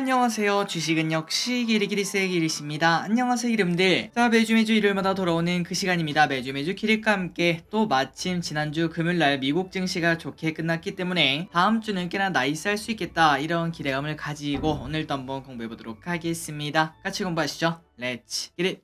안녕하세요. 주식은 역시 기리기리스의 기리씨입니다. 안녕하세요 이름들. 자, 매주 일요일마다 돌아오는 그 시간입니다. 매주 기릭과 함께 또 마침 지난주 금요일날 미국 증시가 좋게 끝났기 때문에 다음 주는 꽤나 나이스할 수 있겠다 이런 기대감을 가지고 오늘도 한번 공부해보도록 하겠습니다. 같이 공부하시죠. 렛츠 기릿.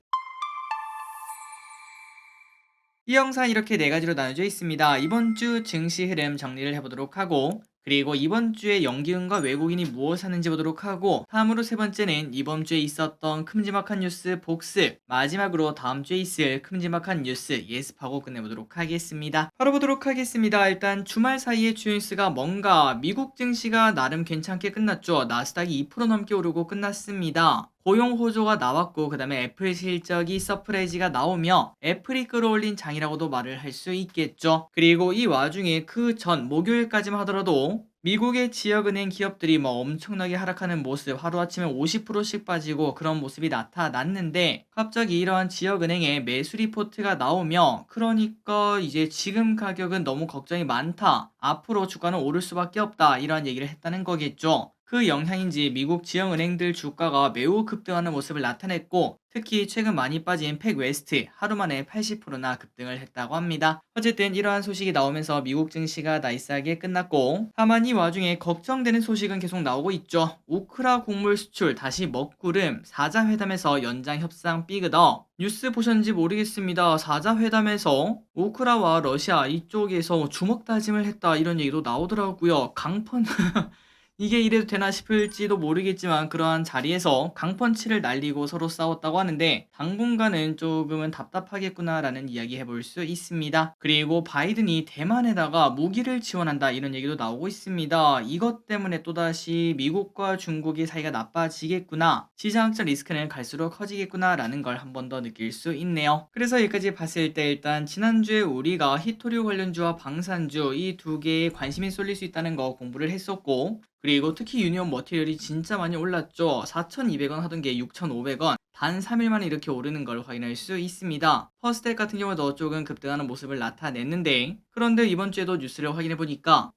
이 영상 이렇게 네 가지로 나눠져 있습니다. 이번 주 증시 흐름 정리를 해보도록 하고, 그리고 이번 주에 연기금과 외국인이 무엇 하는지 보도록 하고, 다음으로 세 번째는 이번 주에 있었던 큼지막한 뉴스 복습, 마지막으로 다음 주에 있을 큼지막한 뉴스 예습하고 끝내보도록 하겠습니다. 바로 보도록 하겠습니다. 일단 주말 사이에 주요 뉴스가 뭔가, 미국 증시가 나름 괜찮게 끝났죠. 나스닥이 2% 넘게 오르고 끝났습니다. 고용 호조가 나왔고, 그 다음에 애플 실적이 서프라이즈가 나오며 애플이 끌어올린 장이라고도 말을 할 수 있겠죠. 그리고 이 와중에 그 전 목요일까지만 하더라도 미국의 지역은행 기업들이 뭐 엄청나게 하락하는 모습, 하루아침에 50%씩 빠지고 그런 모습이 나타났는데, 갑자기 이러한 지역은행의 매수 리포트가 나오며, 그러니까 이제 지금 가격은 너무 걱정이 많다, 앞으로 주가는 오를 수밖에 없다, 이러한 얘기를 했다는 거겠죠. 그 영향인지 미국 지역은행들 주가가 매우 급등하는 모습을 나타냈고, 특히 최근 많이 빠진 팩웨스트 하루 만에 80%나 급등을 했다고 합니다. 어쨌든 이러한 소식이 나오면서 미국 증시가 나이스하게 끝났고, 다만 이 와중에 걱정되는 소식은 계속 나오고 있죠. 우크라 곡물 수출 다시 먹구름, 4자 회담에서 연장 협상 삐그덕. 뉴스 보셨는지 모르겠습니다. 4자 회담에서 우크라와 러시아 이쪽에서 주먹 다짐을 했다 이런 얘기도 나오더라고요. 강펀 이게 이래도 되나 싶을지도 모르겠지만, 그러한 자리에서 강펀치를 날리고 서로 싸웠다고 하는데 당분간은 조금은 답답하겠구나라는 이야기 해볼 수 있습니다. 그리고 바이든이 대만에다가 무기를 지원한다 이런 얘기도 나오고 있습니다. 이것 때문에 또다시 미국과 중국의 사이가 나빠지겠구나, 시장학적 리스크는 갈수록 커지겠구나 라는 걸 한 번 더 느낄 수 있네요. 그래서 여기까지 봤을 때 일단 지난주에 우리가 히토류 관련주와 방산주 이 두 개에 관심이 쏠릴 수 있다는 거 공부를 했었고, 그리고 특히 유니온 머티리얼이 진짜 많이 올랐죠. 4,200원 하던 게 6,500원, 단 3일 만에 이렇게 오르는 걸 확인할 수 있습니다. 퍼스텍 같은 경우도 조금 급등하는 모습을 나타냈는데, 그런데 이번 주에도 뉴스를 확인해 보니까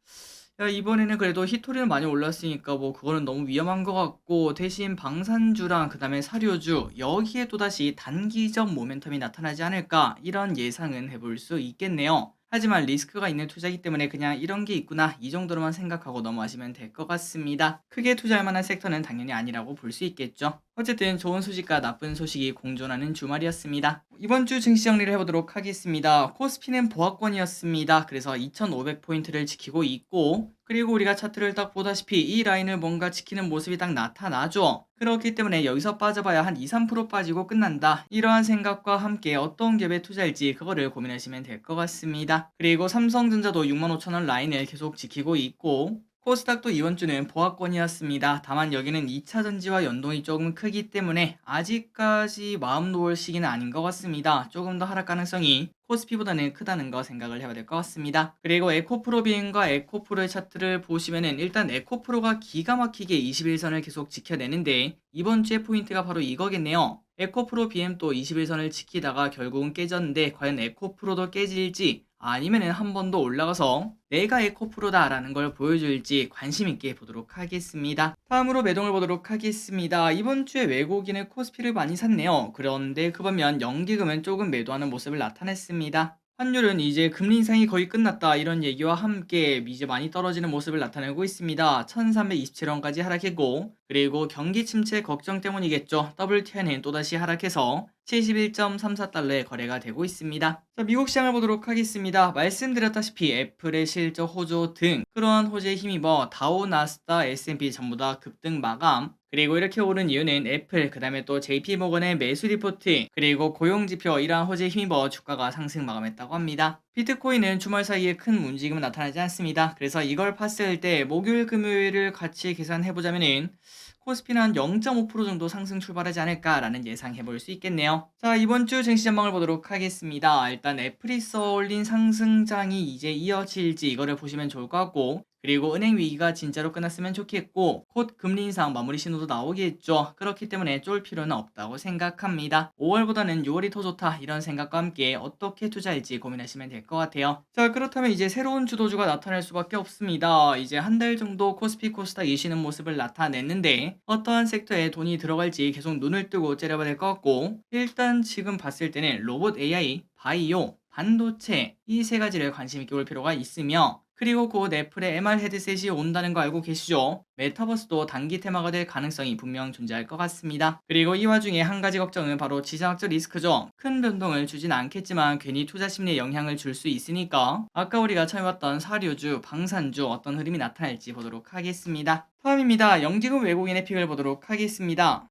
야, 이번에는 그래도 히토리는 많이 올랐으니까 뭐 그거는 너무 위험한 것 같고, 대신 방산주랑 그 다음에 사료주 여기에 또다시 단기적 모멘텀이 나타나지 않을까, 이런 예상은 해볼 수 있겠네요. 하지만 리스크가 있는 투자이기 때문에 그냥 이런 게 있구나 이 정도로만 생각하고 넘어가시면 될 것 같습니다. 크게 투자할 만한 섹터는 당연히 아니라고 볼 수 있겠죠. 어쨌든 좋은 소식과 나쁜 소식이 공존하는 주말이었습니다. 이번 주 증시 정리를 해보도록 하겠습니다. 코스피는 보합권이었습니다. 그래서 2500포인트를 지키고 있고, 그리고 우리가 차트를 딱 보다시피 이 라인을 뭔가 지키는 모습이 딱 나타나죠. 그렇기 때문에 여기서 빠져봐야 한 2~3% 빠지고 끝난다, 이러한 생각과 함께 어떤 기업에 투자할지 그거를 고민하시면 될 것 같습니다. 그리고 삼성전자도 65,000원 라인을 계속 지키고 있고, 코스닥도 이번 주는 보합권이었습니다. 다만 여기는 2차 전지와 연동이 조금 크기 때문에 아직까지 마음 놓을 시기는 아닌 것 같습니다. 조금 더 하락 가능성이 코스피보다는 크다는 거 생각을 해야 될 것 같습니다. 그리고 에코프로 비행과 에코프로의 차트를 보시면은 일단 에코프로가 기가 막히게 21선을 계속 지켜내는데, 이번 주의 포인트가 바로 이거겠네요. 에코프로 BM도 21선을 지키다가 결국은 깨졌는데, 과연 에코프로도 깨질지 아니면은 한 번 더 올라가서 내가 에코프로다 라는 걸 보여줄지 관심 있게 보도록 하겠습니다. 다음으로 매동을 보도록 하겠습니다. 이번 주에 외국인의 코스피를 많이 샀네요. 그런데 그 반면 연기금은 조금 매도하는 모습을 나타냈습니다. 환율은 이제 금리 인상이 거의 끝났다 이런 얘기와 함께 이제 많이 떨어지는 모습을 나타내고 있습니다. 1327원까지 하락했고, 그리고 경기 침체 걱정 때문이겠죠. WTI는 또다시 하락해서 71.34달러에 거래가 되고 있습니다. 자, 미국 시장을 보도록 하겠습니다. 말씀드렸다시피 애플의 실적 호조 등 그러한 호재에 힘입어 다우, 나스닥, S&P 전부 다 급등 마감. 그리고 이렇게 오른 이유는 애플, 그 다음에 또 JP모건의 매수 리포트, 그리고 고용지표 이러한 호재에 힘입어 주가가 상승 마감했다고 합니다. 비트코인은 주말 사이에 큰 움직임은 나타나지 않습니다. 그래서 이걸 봤을 때 목요일, 금요일을 같이 계산해보자면은 코스피는 한 0.5% 정도 상승 출발하지 않을까라는 예상해 볼 수 있겠네요. 자, 이번 주 증시 전망을 보도록 하겠습니다. 일단 애플이 쏘올린 상승장이 이제 이어질지 이거를 보시면 좋을 것 같고, 그리고 은행 위기가 진짜로 끝났으면 좋겠고 곧 금리 인상 마무리 신호도 나오겠죠. 그렇기 때문에 쫄 필요는 없다고 생각합니다. 5월보다는 6월이 더 좋다 이런 생각과 함께 어떻게 투자할지 고민하시면 될 것 같아요. 자, 그렇다면 이제 새로운 주도주가 나타날 수밖에 없습니다. 이제 한 달 정도 코스피 코스닥 이시는 모습을 나타냈는데 어떠한 섹터에 돈이 들어갈지 계속 눈을 뜨고 째려봐야 될 것 같고, 일단 지금 봤을 때는 로봇 AI, 바이오, 반도체 이 세 가지를 관심 있게 볼 필요가 있으며, 그리고 곧 애플의 MR 헤드셋이 온다는 거 알고 계시죠? 메타버스도 단기 테마가 될 가능성이 분명 존재할 것 같습니다. 그리고 이 와중에 한 가지 걱정은 바로 지정학적 리스크죠. 큰 변동을 주진 않겠지만 괜히 투자 심리에 영향을 줄 수 있으니까 아까 우리가 처음 봤던 사료주, 방산주 어떤 흐름이 나타날지 보도록 하겠습니다. 다음입니다. 영지금 외국인의 픽을 보도록 하겠습니다.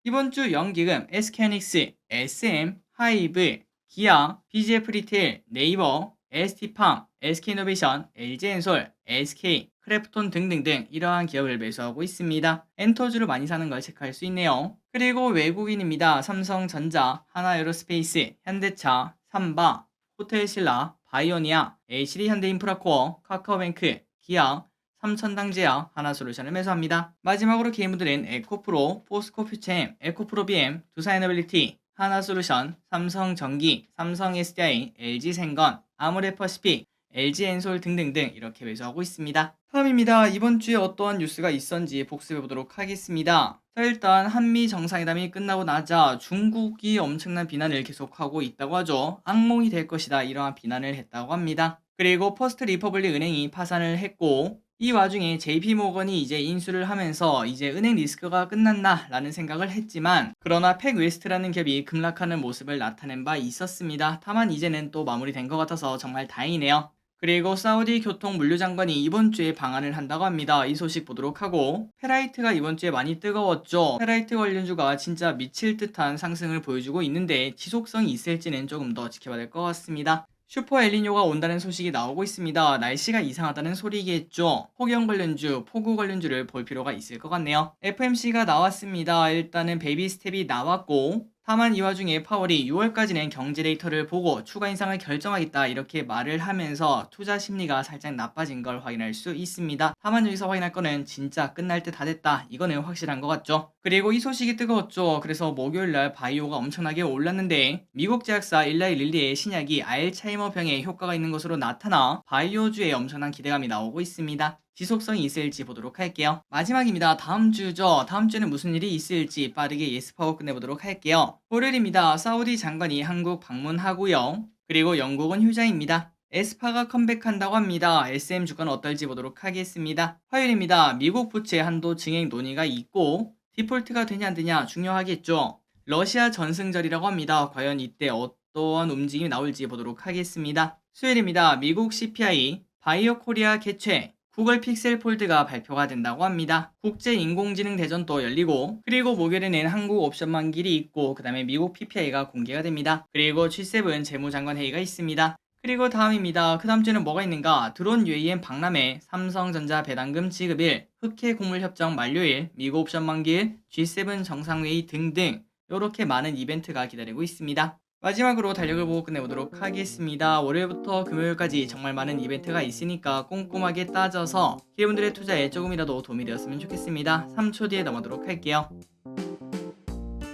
이번 주 연기금 SK하이닉스, SM, 하이브, 기아, BGF 리테일, 네이버, ST팜, SK이노베이션, LG엔솔, SK, 크래프톤 등등등 이러한 기업을 매수하고 있습니다. 엔터주를 많이 사는 걸 체크할 수 있네요. 그리고 외국인입니다. 삼성전자, 하나에로스페이스, 현대차, 삼바, 호텔신라, 바이오니아, HD 현대인프라코어, 카카오뱅크, 기아, 삼천당제약, 하나솔루션을 매수합니다. 마지막으로 개인분들은 에코프로, 포스코퓨처엠, 에코프로비엠, 두산에너빌리티, 하나솔루션, 삼성전기, 삼성SDI, LG생건, 아모레퍼시픽, LG엔솔 등등등 이렇게 매수하고 있습니다. 다음입니다. 이번 주에 어떠한 뉴스가 있었는지 복습해 보도록 하겠습니다. 자, 일단 한미 정상회담이 끝나고 나자 중국이 엄청난 비난을 계속하고 있다고 하죠. 악몽이 될 것이다 이러한 비난을 했다고 합니다. 그리고 퍼스트 리퍼블릭 은행이 파산을 했고, 이 와중에 JP모건이 이제 인수를 하면서 이제 은행 리스크가 끝났나 라는 생각을 했지만, 그러나 팩웨스트라는 기업이 급락하는 모습을 나타낸 바 있었습니다. 다만 이제는 또 마무리된 것 같아서 정말 다행이네요. 그리고 사우디 교통 물류 장관이 이번 주에 방한을 한다고 합니다. 이 소식 보도록 하고, 페라이트가 이번 주에 많이 뜨거웠죠. 페라이트 관련주가 진짜 미칠 듯한 상승을 보여주고 있는데 지속성이 있을지는 조금 더 지켜봐야 될 것 같습니다. 슈퍼 엘니뇨가 온다는 소식이 나오고 있습니다. 날씨가 이상하다는 소리겠죠. 폭염 관련주, 폭우 관련주를 볼 필요가 있을 것 같네요. FMC가 나왔습니다. 일단은 베이비 스텝이 나왔고, 다만 이 와중에 파월이 6월까지는 경제 데이터를 보고 추가 인상을 결정하겠다 이렇게 말을 하면서 투자 심리가 살짝 나빠진 걸 확인할 수 있습니다. 다만 여기서 확인할 거는 진짜 끝날 듯 다 됐다 이거는 확실한 것 같죠. 그리고 이 소식이 뜨거웠죠. 그래서 목요일날 바이오가 엄청나게 올랐는데 미국 제약사 일라이 릴리의 신약이 알츠하이머 병에 효과가 있는 것으로 나타나 바이오주에 엄청난 기대감이 나오고 있습니다. 지속성이 있을지 보도록 할게요. 마지막입니다. 다음 주죠. 다음 주에는 무슨 일이 있을지 빠르게 예습하고 끝내보도록 할게요. 월요일입니다. 사우디 장관이 한국 방문하고요. 그리고 영국은 휴장입니다. 에스파가 컴백한다고 합니다. SM 주가는 어떨지 보도록 하겠습니다. 화요일입니다. 미국 부채 한도 증액 논의가 있고 디폴트가 되냐 안 되냐 중요하겠죠. 러시아 전승절이라고 합니다. 과연 이때 어떠한 움직임이 나올지 보도록 하겠습니다. 수요일입니다. 미국 CPI, 바이오 코리아 개최, 구글 픽셀 폴드가 발표가 된다고 합니다. 국제 인공지능 대전도 열리고, 그리고 목요일에는 한국 옵션 만길이 있고, 그 다음에 미국 PPI가 공개가 됩니다. 그리고 G7 재무장관 회의가 있습니다. 그리고 다음입니다. 그 다음 주에는 뭐가 있는가? 드론 UAM 박람회, 삼성전자 배당금 지급일, 흑해 곡물 협정 만료일, 미국 옵션 만기일, G7 정상회의 등등 이렇게 많은 이벤트가 기다리고 있습니다. 마지막으로 달력을 보고 끝내보도록 하겠습니다. 월요일부터 금요일까지 정말 많은 이벤트가 있으니까 꼼꼼하게 따져서 여러분들의 투자에 조금이라도 도움이 되었으면 좋겠습니다. 3초 뒤에 넘어가도록 할게요.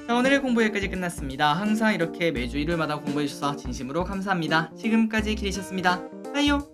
자, 오늘의 공부 여기까지 끝났습니다. 항상 이렇게 매주 일요일마다 공부해주셔서 진심으로 감사합니다. 지금까지 기리셨습니다. 빠이요.